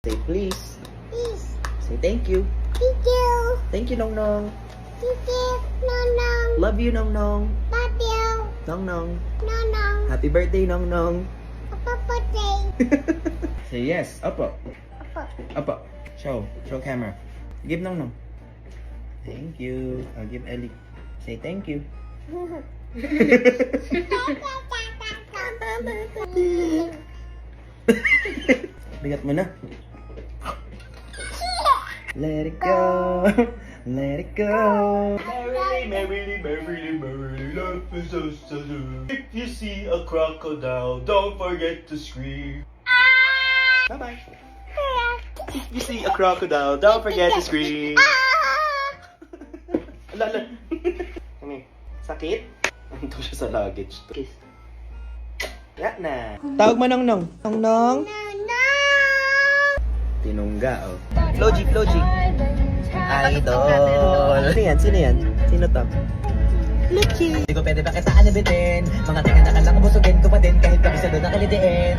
Say please. Please. Say thank you. Thank you. Thank you, Nong Nong. Thank you. Nong Nong. Love you, Nong Nong. Love you. Nong Nong. Nong Nong. Happy birthday, Nong Nong. Papa birthday. Say yes. Apo. Papa. Apo. Show. Show camera. Give Nong Nong. Thank you. I'll give Ellie. Say thank you. Bigat mo na. Let it go. Let it go. Merrily, merrily, merrily, merrily, life is just a zoo. If you see a crocodile, don't forget to scream. Bye-bye. If you see a crocodile, don't forget to scream. Lala. Ano? Sakit? Ito siya sa luggage. Kiss. Yan na. Tawag mo Nong Nong. Nong Nong. Nong Nong. Tinungga, oh. Floji, Floji. Idol. Sino yan? Sino yan? Sino to? Luchi. Hindi ko pwede pa kita anibitin. Mga tingin na ka lang busugin ko pa din kahit kabisado na kalidiin.